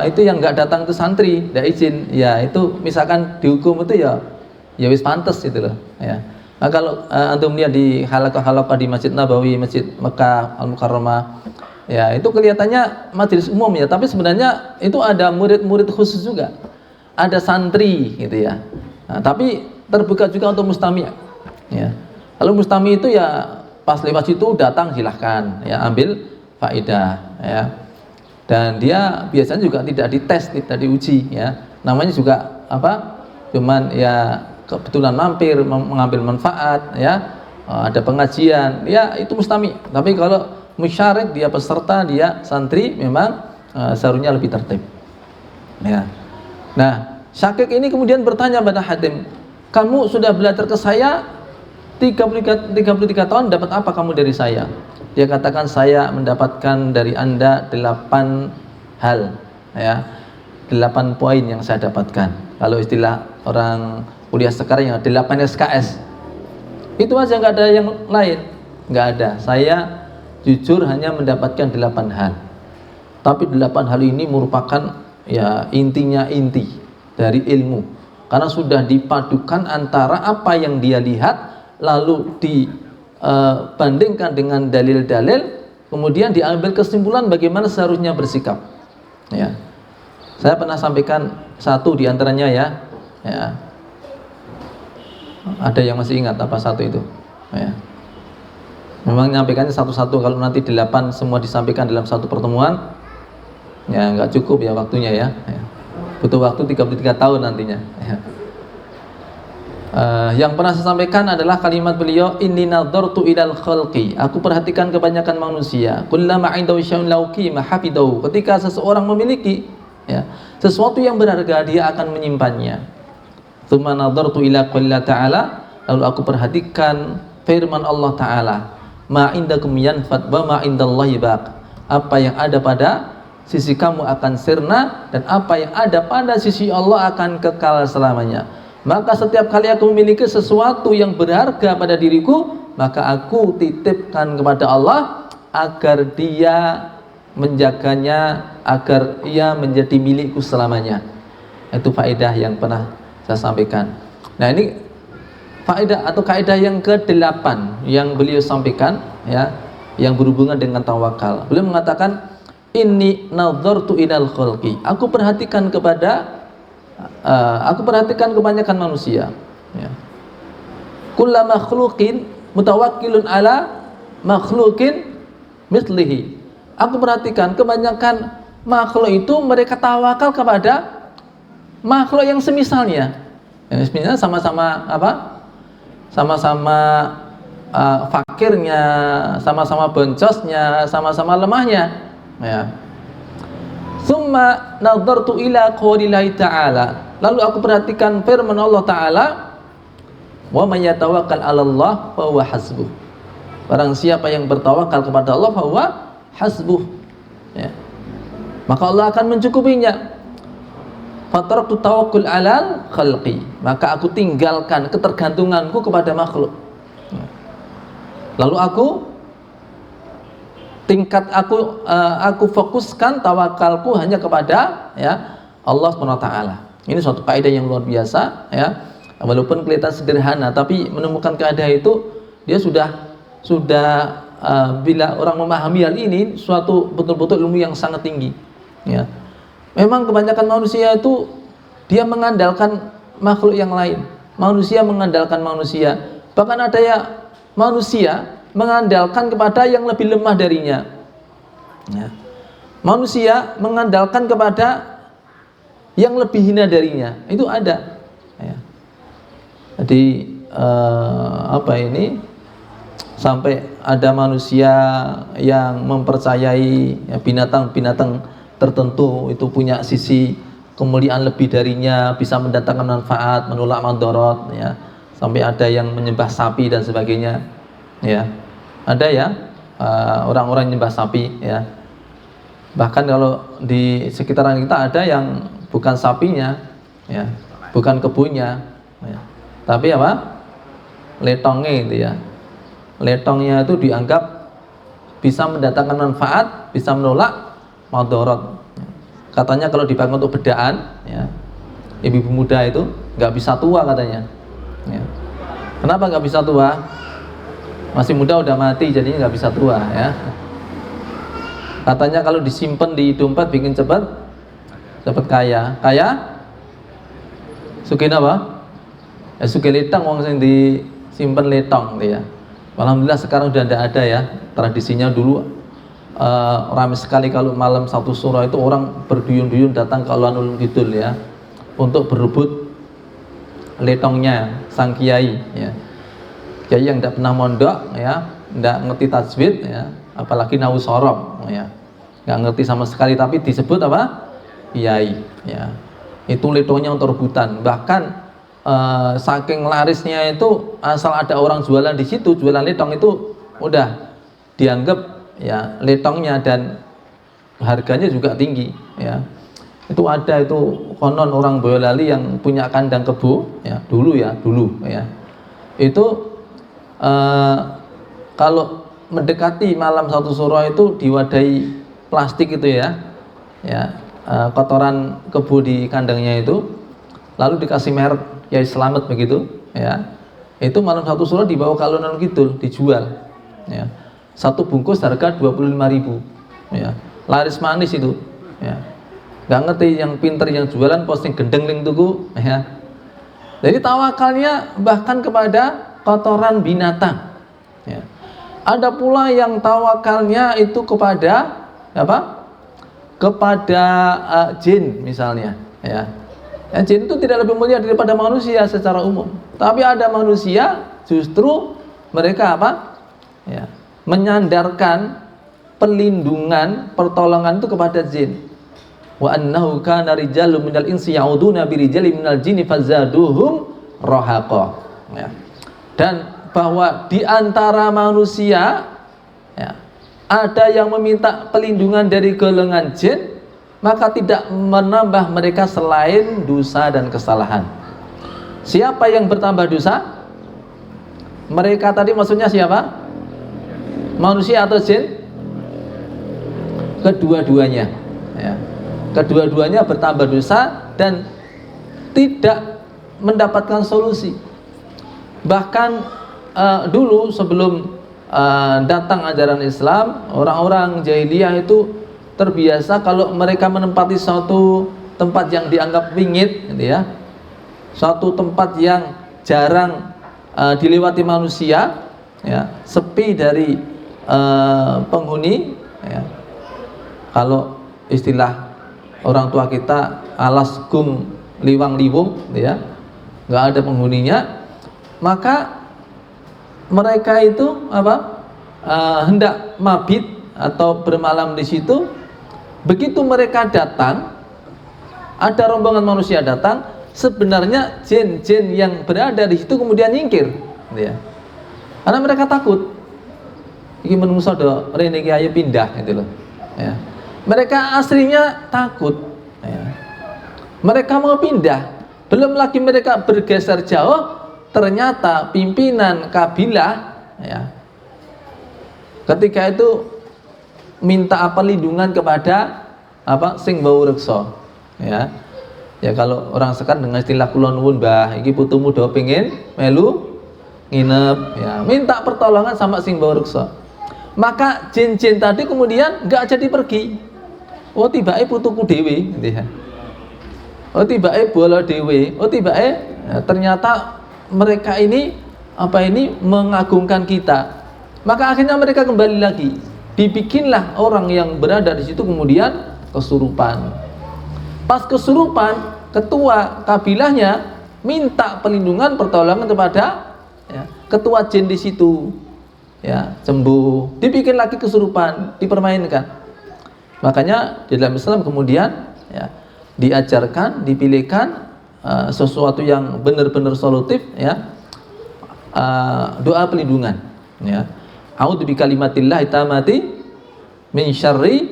itu yang nggak datang itu santri, tidak izin, ya itu misalkan dihukum itu ya wis pantes gitu loh, ya. Nah, kalau antum lihat di halaqah-halaqah di Masjid Nabawi, Masjid Mekah Al-Mukarramah, ya itu kelihatannya majelis umum ya, tapi sebenarnya itu ada murid-murid khusus juga, ada santri gitu ya. Nah, tapi terbuka juga untuk mustami, ya. Kalau mustami itu ya pas lewat situ datang silahkan, ya ambil faedah ya. Dan dia biasanya juga tidak dites, tidak diuji ya. Namanya juga apa? Cuman ya kebetulan mampir mengambil manfaat ya. Ada pengajian, ya itu mustami. Tapi kalau musyarik, dia peserta, dia santri, memang seharusnya lebih tertib ya. Nah, Syakik ini kemudian bertanya pada Hatim, kamu sudah belajar ke saya 33 tahun, dapat apa kamu dari saya? Dia katakan, saya mendapatkan dari Anda 8 hal ya, 8 poin yang saya dapatkan. Kalau istilah orang kuliah sekarang yang 8 SKS. Itu aja, nggak ada yang lain, nggak ada. Saya jujur hanya mendapatkan 8 hal. Tapi 8 hal ini merupakan ya intinya inti dari ilmu, karena sudah dipadukan antara apa yang dia lihat lalu dibandingkan dengan dalil-dalil, kemudian diambil kesimpulan bagaimana seharusnya bersikap ya. Saya pernah sampaikan satu diantaranya ya. Ada yang masih ingat apa satu itu ya. Memang nyampaikannya satu-satu, kalau nanti 8 semua disampaikan dalam satu pertemuan ya nggak cukup ya waktunya ya. Butuh waktu 33 tahun nantinya ya. Yang pernah saya sampaikan adalah kalimat beliau, inni nadhartu ilal khalqi, aku perhatikan kebanyakan manusia, kullama indahu syai'un lauqi mahafidahu, ketika seseorang memiliki ya sesuatu yang berharga, dia akan menyimpannya. Tsumma nadhartu ila qouli ta'ala, lalu aku perhatikan firman Allah Ta'ala, ma indakum yanfad wa ma indallahi baq, apa yang ada pada sisi kamu akan sirna, dan apa yang ada pada sisi Allah akan kekal selamanya. Maka setiap kali aku memiliki sesuatu yang berharga pada diriku, maka aku titipkan kepada Allah agar dia menjaganya, agar ia menjadi milikku selamanya. Itu faedah yang pernah saya sampaikan. Nah, ini faedah atau kaidah yang ke-8 yang beliau sampaikan ya, yang berhubungan dengan tawakal. Beliau mengatakan, inni nadhartu ilal khalqi, aku perhatikan kebanyakan manusia ya. Kullu makhluqin mutawakkilun ala makhluqin mislihi. Aku perhatikan kebanyakan makhluk itu mereka tawakal kepada makhluk yang semisalnya. Yang misalnya sama-sama apa? Sama-sama fakirnya, sama-sama boncosnya, sama-sama lemahnya. Ya. Summa nadhartu ila qoulillahi ta'ala, lalu aku perhatikan firman Allah Ta'ala, wa may yatawakkal 'alallah fa huwa hasbuh. Barang siapa yang bertawakal kepada Allah, fa huwa hasbuh ya, maka Allah akan mencukupinya. Fataraktu tawakkul 'alal khalqi, maka aku tinggalkan ketergantunganku kepada makhluk. Lalu aku fokuskan tawakalku hanya kepada ya Allah SWT. Ini suatu kaidah yang luar biasa ya. Walaupun kelihatan sederhana, tapi menemukan kaidah itu dia sudah bila orang memahami hal ini, suatu betul-betul ilmu yang sangat tinggi ya. Memang kebanyakan manusia itu dia mengandalkan makhluk yang lain. Manusia mengandalkan manusia. Bahkan ada ya manusia mengandalkan kepada yang lebih lemah darinya ya. Manusia mengandalkan kepada yang lebih hina darinya, itu ada ya. Jadi sampai ada manusia yang mempercayai ya, binatang-binatang tertentu itu punya sisi kemuliaan lebih darinya, bisa mendatangkan manfaat, menolak madharat ya. Sampai ada yang menyembah sapi dan sebagainya ya. Ada ya orang-orang menyembah sapi ya. Bahkan kalau di sekitaran kita ada yang bukan sapinya ya, bukan kebunnya ya, tapi apa? Letongnya itu ya. Letongnya itu dianggap bisa mendatangkan manfaat, bisa menolak madharat. Katanya kalau dipakai untuk bedaan ya, ibu-ibu muda itu nggak bisa tua katanya ya. Kenapa nggak bisa tua? Masih muda udah mati, jadinya nggak bisa tua ya. Katanya kalau disimpan di dompet bikin cepat kaya. Kaya? Sugih apa? Ya sugih letong, wong sing disimpen letong gitu ya. Alhamdulillah sekarang udah tidak ada ya. Tradisinya dulu ramai sekali kalau malam satu suro itu orang berduyun-duyun datang ke alun-alun kidul ya, untuk berebut letongnya sang kiai ya. Kiai yang tidak pernah mondok ya, tidak ngerti tajwid ya, apalagi nahu sorob ya, nggak ngerti sama sekali, tapi disebut apa? Kiai ya. Itu letongnya untuk rebutan. Bahkan saking larisnya itu, asal ada orang jualan di situ, jualan letong itu udah dianggap ya letongnya, dan harganya juga tinggi ya. Itu ada itu konon orang Boyolali yang punya kandang kebo ya, dulu ya itu kalau mendekati malam satu suro itu diwadahi plastik itu ya, kotoran kebo di kandangnya itu, lalu dikasih merek Yai Selamet begitu ya. Itu malam satu suro dibawa ke alun-alun kidul dijual ya. Satu bungkus harga 25.000 ya. Laris manis itu ya. Nggak ngerti yang pinter yang jualan posting gendeng ling tuku ya. Jadi tawakalnya bahkan kepada kotoran binatang ya. Ada pula yang tawakalnya itu kepada apa? Kepada jin misalnya ya. Jin itu tidak lebih mulia daripada manusia secara umum. Tapi ada manusia justru mereka apa? Ya, menyandarkan perlindungan, pertolongan itu kepada jin. Wa annahu kana rijalun minal insi ya'uduna birijalin minal jinni fazaduhum rahaqa. Ya. Dan bahwa di antara manusia ya, ada yang meminta perlindungan dari golongan jin, maka tidak menambah mereka selain dosa dan kesalahan. Siapa yang bertambah dosa? Mereka tadi maksudnya siapa? Manusia atau jin? Kedua-duanya ya. Kedua-duanya bertambah dosa dan tidak mendapatkan solusi. Bahkan dulu sebelum datang ajaran Islam, orang-orang jahiliyah itu terbiasa kalau mereka menempati suatu tempat yang dianggap wingit gitu ya, suatu tempat yang jarang dilewati manusia ya, sepi dari penghuni ya. Kalau istilah orang tua kita, alas gum liwang liwung gitu ya, nggak ada penghuninya, maka mereka itu apa? Hendak mabit atau bermalam di situ. Begitu mereka datang, ada rombongan manusia datang, sebenarnya jin-jin yang berada di situ kemudian nyingkir, ya. Karena mereka takut. Iki menungso do rene iki ayo pindah gitu loh. Ya. Mereka aslinya takut. Ya. Mereka mau pindah, belum lagi mereka bergeser jauh, ternyata pimpinan kabilah, ya, ketika itu minta perlindungan kepada apa sing bau reksa ya. Ya kalau orang sekarang dengan istilah kula nuwun Mbah, iki putumu do pengin melu nginep ya, minta pertolongan sama sing bau reksa. Maka jin-jin tadi kemudian enggak jadi pergi. Oh tibake putuku dhewe gitu ya. Oh tibake bola dhewe. Oh tibake ya, ternyata mereka ini apa ini mengagungkan kita. Maka akhirnya mereka kembali lagi. Dibikinlah orang yang berada di situ kemudian kesurupan. Pas kesurupan, ketua kabilahnya minta perlindungan pertolongan kepada ya, ketua jin di situ. Ya, sembuh. Dibikin lagi kesurupan, dipermainkan. Makanya di dalam Islam kemudian ya, diajarkan, dipilihkan sesuatu yang benar-benar solutif ya. Doa perlindungan ya. A'udzu bikalimatillah tamati min syarri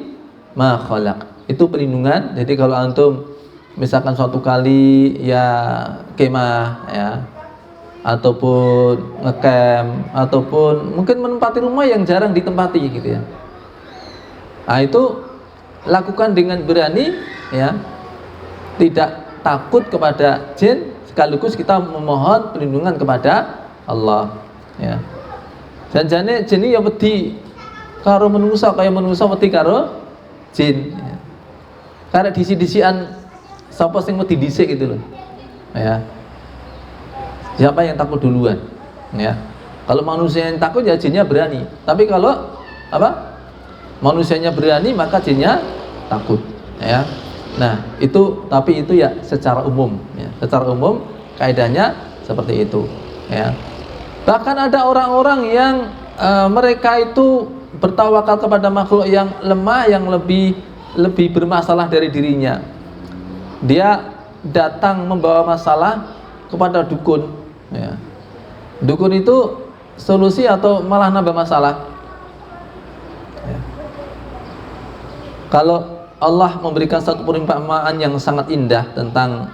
ma khalaq. Itu perlindungan. Jadi kalau antum misalkan suatu kali ya kemah ya, ataupun ngecamp, ataupun mungkin menempati rumah yang jarang ditempati gitu ya. Nah, itu lakukan dengan berani ya. Tidak takut kepada jin, sekaligus kita memohon perlindungan kepada Allah ya. Janjane jin ya wedi karo menungsa, kaya menungsa wedi karo jin ya. Karena disi-disian sapa sing wedi dhisik gitu loh. Ya. Siapa yang takut duluan? Ya. Kalau manusia yang takut ya jinnya berani. Tapi kalau apa? manusianya berani maka jinnya takut, ya. Nah, tapi itu ya secara umum, ya. Secara umum kaidahnya seperti itu, ya. Bahkan ada orang-orang yang mereka itu bertawakal kepada makhluk yang lemah, yang lebih bermasalah dari dirinya. Dia datang membawa masalah kepada dukun, ya. Dukun itu solusi atau malah nambah masalah, ya. Kalau Allah memberikan satu perumpamaan yang sangat indah tentang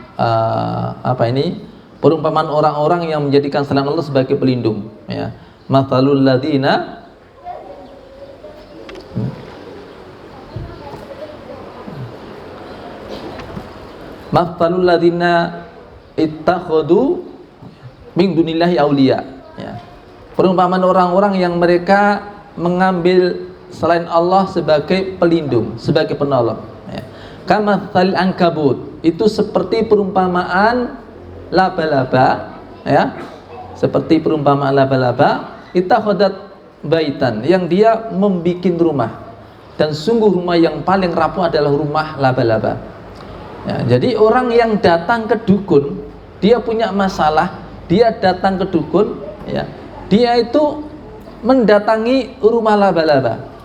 perumpamaan orang-orang yang menjadikan selain Allah sebagai pelindung, ya. Mathalul ladzina ittakhadhu min dunillahi auliya, ya. Perumpamaan orang-orang yang mereka mengambil selain Allah sebagai pelindung, sebagai penolong, ya. Kamathal ankabut, itu seperti perumpamaan laba-laba, ya. Seperti perumpamaan laba-laba, ittakhadhat baitan, yang dia membikin rumah, dan sungguh rumah yang paling rapuh adalah rumah laba-laba, ya. Jadi orang yang datang ke dukun, dia punya masalah, dia datang ke dukun, ya. Dia itu mendatangi rumah laba-laba.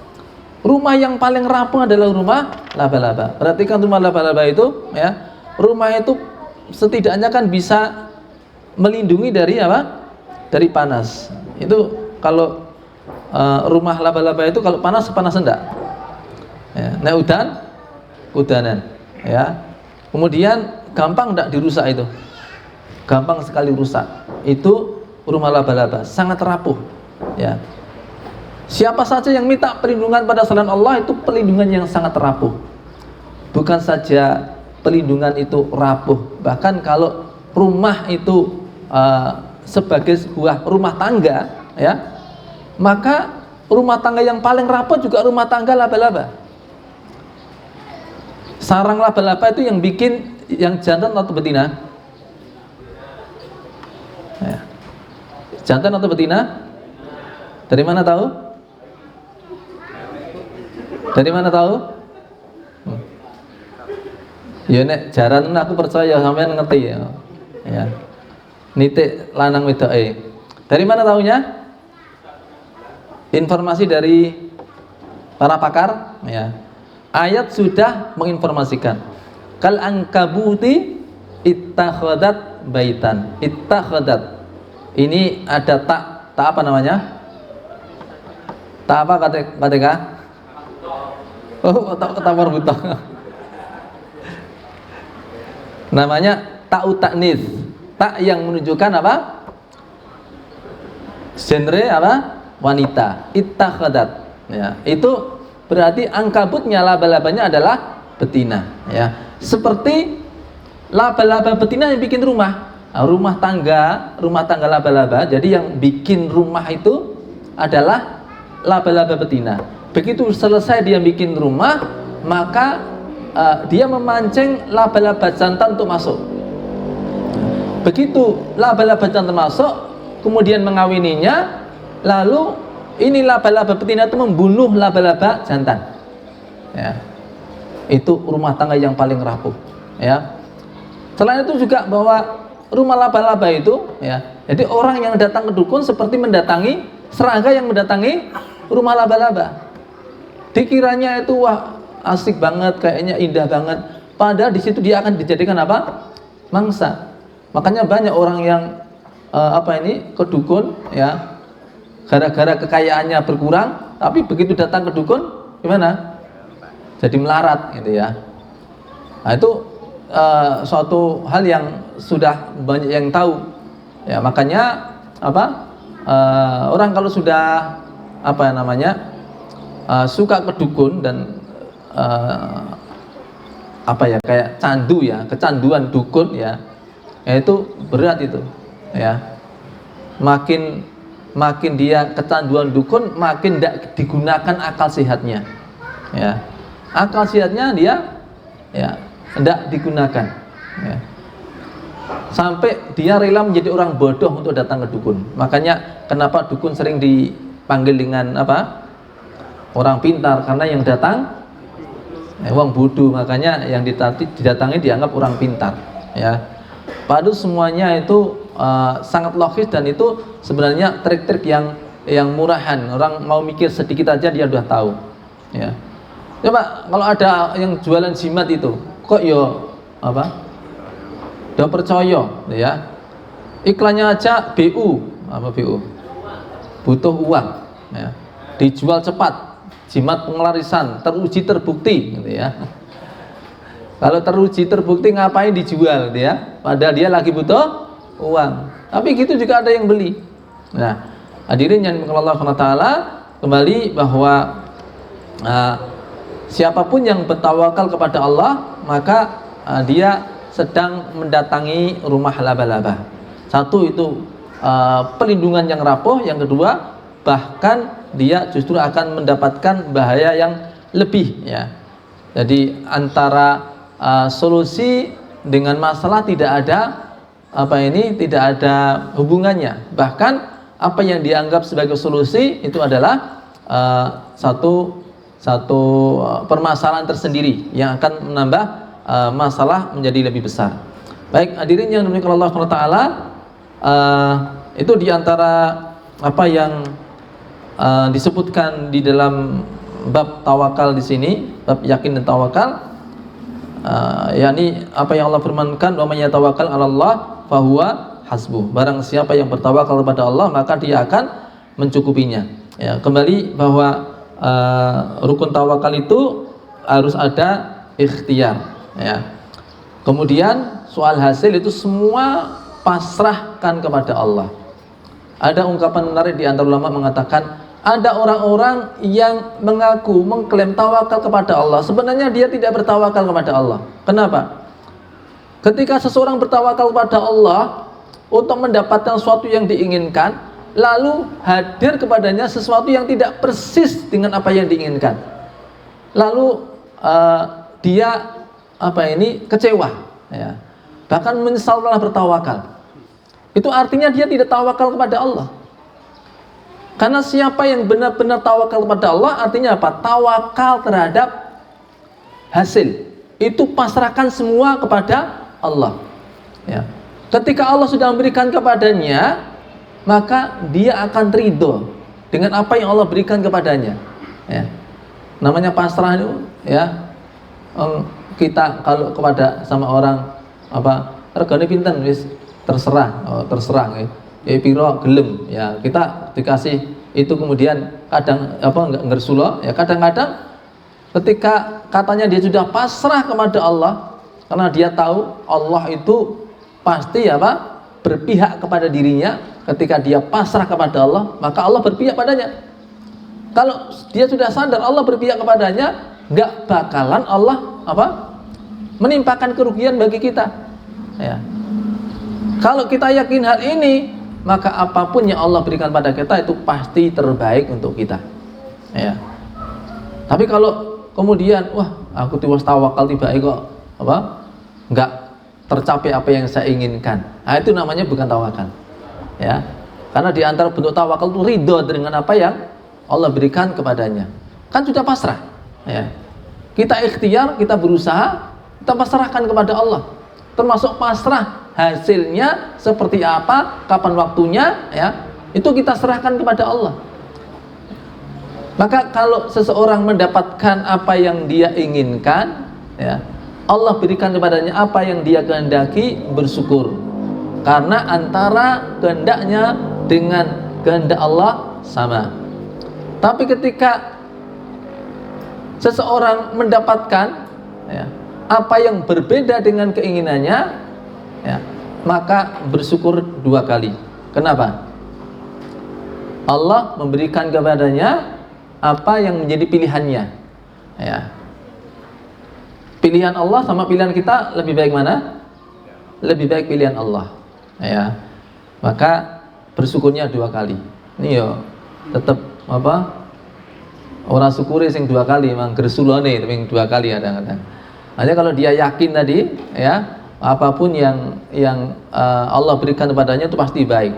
Rumah yang paling rapuh adalah rumah laba-laba. Perhatikan rumah laba-laba itu, ya. Rumah itu setidaknya kan bisa melindungi dari apa? Dari panas. Itu kalau rumah laba-laba itu kalau panas enggak? Ya. Nah, udanan, ya. Kemudian gampang enggak dirusak itu? Gampang sekali rusak. Itu rumah laba-laba, sangat rapuh, ya. Siapa saja yang minta perlindungan pada selain Allah itu perlindungan yang sangat rapuh. Bukan saja perlindungan itu rapuh, bahkan kalau rumah itu sebagai sebuah rumah tangga, ya, maka rumah tangga yang paling rapuh juga rumah tangga laba-laba. Sarang laba-laba itu yang bikin yang jantan atau betina? Ya. Jantan atau betina? Dari mana tahu? Dari mana tahu? Ya nek jaran aku percaya sampean ngerti, ya. Ya. Nitik lanang wedoke. Dari mana tahunya? Informasi dari para pakar, ya. Ayat sudah menginformasikan. Kal ankabuti ittakhadhat baitan. Ittakhadhat. Ini ada tak apa namanya? Tak apa KTK? Oh, tak ketawar buta. Namanya ta'u ta'nis. Tak yang menunjukkan apa? Genre apa? Wanita. Ittakhadhat. Ya, itu berarti ankabutnya laba-labanya adalah betina, ya. Seperti laba-laba betina yang bikin rumah. Nah, rumah tangga laba-laba. Jadi yang bikin rumah itu adalah laba-laba betina. Begitu selesai dia bikin rumah, maka dia memancing laba-laba jantan untuk masuk. Begitu laba-laba jantan masuk, kemudian mengawininya, lalu ini laba-laba betina itu membunuh laba-laba jantan, ya. Itu rumah tangga yang paling rapuh, ya. Selain itu juga bahwa rumah laba-laba itu, ya. Jadi orang yang datang ke dukun seperti mendatangi serangga yang mendatangi rumah laba-laba. Dikiranya itu wah asik banget, kayaknya indah banget. Padahal di situ dia akan dijadikan apa? Mangsa. Makanya banyak orang yang ke dukun, ya. Gara-gara kekayaannya berkurang, tapi begitu datang ke dukun, gimana? Jadi melarat, gitu ya. Nah, itu suatu hal yang sudah banyak yang tahu, ya. Makanya orang kalau sudah suka ke dukun dan kayak candu, ya, kecanduan dukun, ya, itu berat itu, ya. Makin dia kecanduan dukun, makin tidak digunakan akal sehatnya, ya. Akal sehatnya dia, ya, tidak digunakan, ya. Sampai dia rela menjadi orang bodoh untuk datang ke dukun. Makanya kenapa dukun sering dipanggil dengan orang pintar, karena yang datang wong bodoh, makanya yang didatangi dianggap orang pintar, ya. Padahal semuanya itu sangat logis, dan itu sebenarnya trik-trik yang murahan. Orang mau mikir sedikit aja dia udah tahu, ya. Coba kalau ada yang jualan jimat itu, kok yo apa? Udah percaya, ya. Iklannya aja BU, apa BU? Butuh uang, ya. Dijual cepat, jimat pengelarisan, teruji terbukti, gitu ya. Kalau teruji terbukti ngapain dijual, gitu ya? Padahal dia lagi butuh uang. Tapi gitu juga ada yang beli. Nah, hadirin yang dimuliakan Allah SWT, kembali bahwa siapapun yang bertawakal kepada Allah, maka dia sedang mendatangi rumah laba-laba. Satu itu pelindungan yang rapuh, yang kedua bahkan dia justru akan mendapatkan bahaya yang lebih, ya. Jadi antara solusi dengan masalah tidak ada tidak ada hubungannya. Bahkan apa yang dianggap sebagai solusi itu adalah satu permasalahan tersendiri yang akan menambah masalah menjadi lebih besar. Baik, hadirin yang dimuliakan Allah SWT, itu diantara apa yang disebutkan di dalam bab tawakal di sini, bab yakin dan tawakal, yakni apa yang Allah firmankan, wa may yatawakkal 'alallah fahuwa hasbuh. Barang siapa yang bertawakal kepada Allah, maka dia akan mencukupinya. Ya, kembali bahwa rukun tawakal itu harus ada ikhtiar, ya. Kemudian soal hasil itu semua pasrahkan kepada Allah. Ada ungkapan menarik di antara ulama mengatakan, ada orang-orang yang mengaku mengklaim tawakal kepada Allah, sebenarnya dia tidak bertawakal kepada Allah. Kenapa? Ketika seseorang bertawakal kepada Allah untuk mendapatkan sesuatu yang diinginkan, lalu hadir kepadanya sesuatu yang tidak persis dengan apa yang diinginkan, lalu dia kecewa, ya. Bahkan menyesal telah bertawakal. Itu artinya dia tidak tawakal kepada Allah. Karena siapa yang benar-benar tawakal kepada Allah, artinya apa? Tawakal terhadap hasil. Itu pasrahkan semua kepada Allah, ya. Ketika Allah sudah memberikan kepadanya, maka dia akan ridho dengan apa yang Allah berikan kepadanya, ya. Namanya pasrah itu, ya. Kita kalau kepada sama orang regane pinten, wis terserah, ya piro gelem, ya, kita dikasih itu, kemudian kadang enggak ngersula, ya. Kadang-kadang ketika katanya dia sudah pasrah kepada Allah, karena dia tahu Allah itu pasti berpihak kepada dirinya. Ketika dia pasrah kepada Allah, maka Allah berpihak padanya. Kalau dia sudah sadar Allah berpihak kepadanya, enggak bakalan Allah menimpakan kerugian bagi kita, ya. Kalau kita yakin hal ini, maka apapun yang Allah berikan pada kita itu pasti terbaik untuk kita, ya. Tapi kalau kemudian, wah, aku tiwas tawakal tiba-tiba kok enggak tercapai apa yang saya inginkan, nah, itu namanya bukan tawakal, ya. Karena di antara bentuk tawakal itu ridho dengan apa yang Allah berikan kepadanya. Kan sudah pasrah, ya. Kita ikhtiar, kita berusaha, kita pasrahkan kepada Allah. Termasuk pasrah hasilnya seperti apa, kapan waktunya, ya, itu kita serahkan kepada Allah. Maka kalau seseorang mendapatkan apa yang dia inginkan, ya, Allah berikan kepadanya apa yang dia kehendaki, bersyukur. Karena antara kehendaknya dengan kehendak Allah sama. Tapi ketika seseorang mendapatkan, ya, apa yang berbeda dengan keinginannya, ya, maka bersyukur dua kali. Kenapa? Allah memberikan kepadanya apa yang menjadi pilihannya, ya. Pilihan Allah sama pilihan kita lebih baik mana? Lebih baik pilihan Allah, ya. Maka bersyukurnya dua kali. Ini yo tetap orang syukuri sing dua kali, memang gersulone tapi dua kali kadang-kadang. Hanya kalau dia yakin tadi, ya, apapun yang Allah berikan kepadanya itu pasti baik.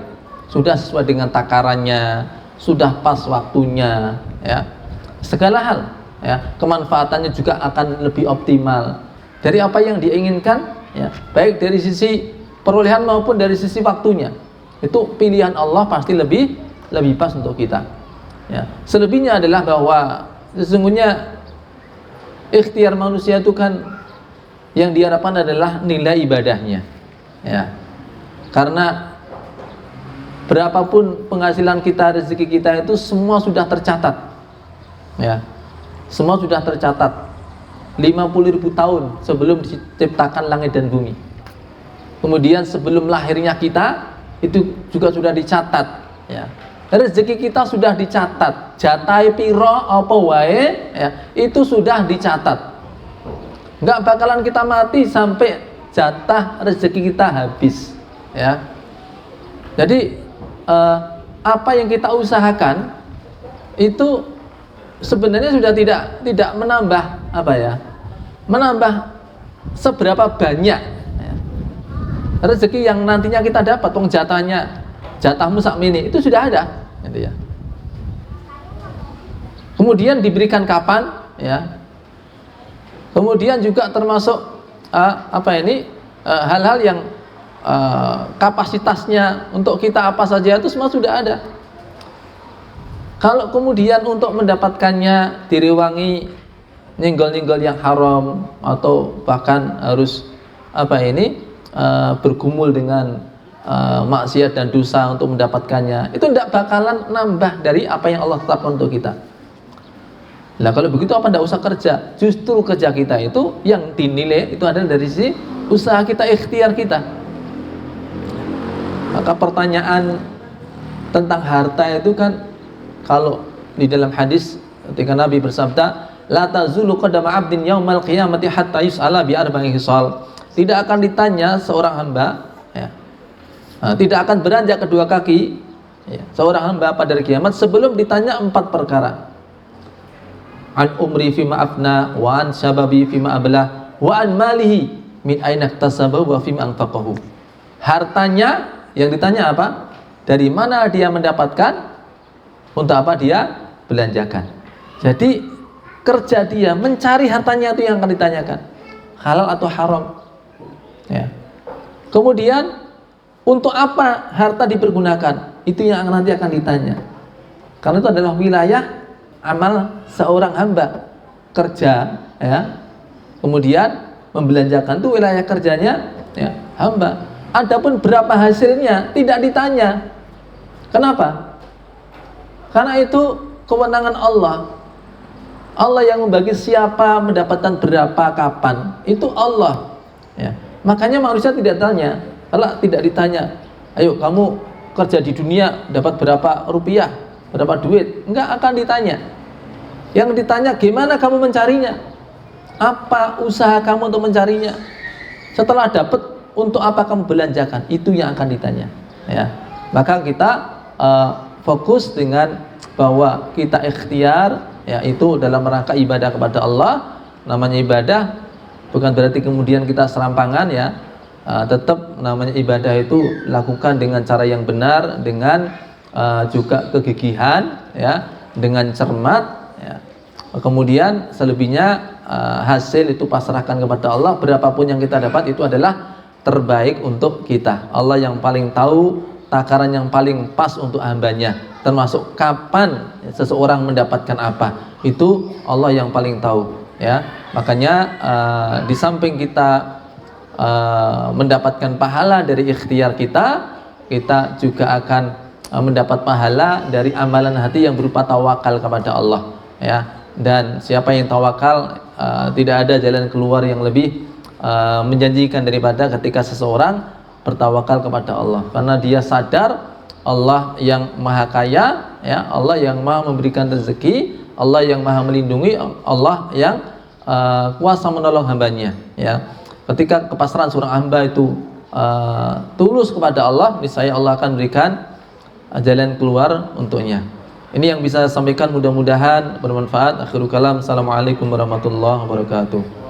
Sudah sesuai dengan takarannya, sudah pas waktunya, ya. segala hal, ya, kemanfaatannya juga akan lebih optimal dari apa yang diinginkan, ya, baik dari sisi perolehan maupun dari sisi waktunya. Itu pilihan Allah pasti lebih pas untuk kita. Ya. Selebihnya adalah bahwa sesungguhnya ikhtiar manusia itu kan yang diharapkan adalah nilai ibadahnya. Ya. Karena berapapun penghasilan kita, rezeki kita itu semua sudah tercatat. Ya. Semua sudah tercatat. 50.000 tahun sebelum diciptakan langit dan bumi. Kemudian sebelum lahirnya kita itu juga sudah dicatat, ya. Rezeki kita sudah dicatat, jatahe piro apa wae, ya, itu sudah dicatat. Enggak bakalan kita mati sampai jatah rezeki kita habis, ya. Jadi apa yang kita usahakan itu sebenarnya sudah tidak menambah apa ya? Menambah seberapa banyak, ya, rezeki yang nantinya kita dapat, jatahmu sakmini itu sudah ada, gitu ya. Kemudian diberikan kapan, ya. Kemudian juga termasuk hal-hal yang kapasitasnya untuk kita apa saja itu semua sudah ada. Kalau kemudian untuk mendapatkannya direwangi nyenggol-nyenggol yang haram atau bahkan harus bergumul dengan maksiat dan dosa untuk mendapatkannya, itu tidak bakalan nambah dari apa yang Allah tetapkan untuk kita. Nah kalau begitu apa tidak usah kerja? Justru kerja kita itu yang dinilai itu adalah dari sisi usaha kita, ikhtiar kita. Maka pertanyaan tentang harta itu kan, kalau di dalam hadis ketika Nabi bersabda, la tazulu qadama 'abdin yaumal qiyamati hatta yus'ala bi arba'i khisal. Tidak akan ditanya seorang hamba, ya. Tidak akan beranjak kedua kaki, ya, seorang hamba pada hari kiamat sebelum ditanya 4 perkara. An umri fima afna, wa an shababi fima ablah, wa an malihi min aina iktasabahu wa fima anfaqahu. Hartanya yang ditanya apa? Dari mana dia mendapatkan? Untuk apa dia belanjakan. Jadi kerja dia mencari hartanya itu yang akan ditanyakan, halal atau haram, ya. Kemudian untuk apa harta dipergunakan, itu yang nanti akan ditanya. Karena itu adalah wilayah amal seorang hamba, kerja, ya. Kemudian membelanjakan itu wilayah kerjanya, ya, hamba. Adapun berapa hasilnya tidak ditanya. Kenapa? Karena itu kewenangan Allah. Allah yang membagi siapa mendapatkan berapa kapan, itu Allah, ya. Makanya manusia tidak tanya. Kalau tidak ditanya, ayo kamu kerja di dunia dapat berapa rupiah, berapa duit, enggak akan ditanya. Yang ditanya gimana kamu mencarinya, apa usaha kamu untuk mencarinya. Setelah dapat, untuk apa kamu belanjakan, itu yang akan ditanya, ya. Maka kita fokus dengan bahwa kita ikhtiar, ya, itu dalam rangka ibadah kepada Allah. Namanya ibadah bukan berarti kemudian kita serampangan, ya. Tetap namanya ibadah itu lakukan dengan cara yang benar, dengan juga kegigihan, ya, dengan cermat, ya. Kemudian selebihnya hasil itu pasrahkan kepada Allah. Berapapun yang kita dapat itu adalah terbaik untuk kita. Allah yang paling tahu takaran yang paling pas untuk hambanya, termasuk kapan seseorang mendapatkan apa, itu Allah yang paling tahu, ya. Makanya di samping kita mendapatkan pahala dari ikhtiar kita, kita juga akan mendapat pahala dari amalan hati yang berupa tawakal kepada Allah, ya. Dan siapa yang tawakal, tidak ada jalan keluar yang lebih menjanjikan daripada ketika seseorang bertawakal kepada Allah, karena dia sadar Allah yang maha kaya, ya, Allah yang maha memberikan rezeki, Allah yang maha melindungi, Allah yang kuasa menolong hambanya, ya. Ketika kepasrahan seorang hamba itu tulus kepada Allah, niscaya Allah akan berikan jalan keluar untuknya. Ini yang bisa saya sampaikan, mudah-mudahan bermanfaat. Akhirul kalam, assalamualaikum warahmatullahi wabarakatuh.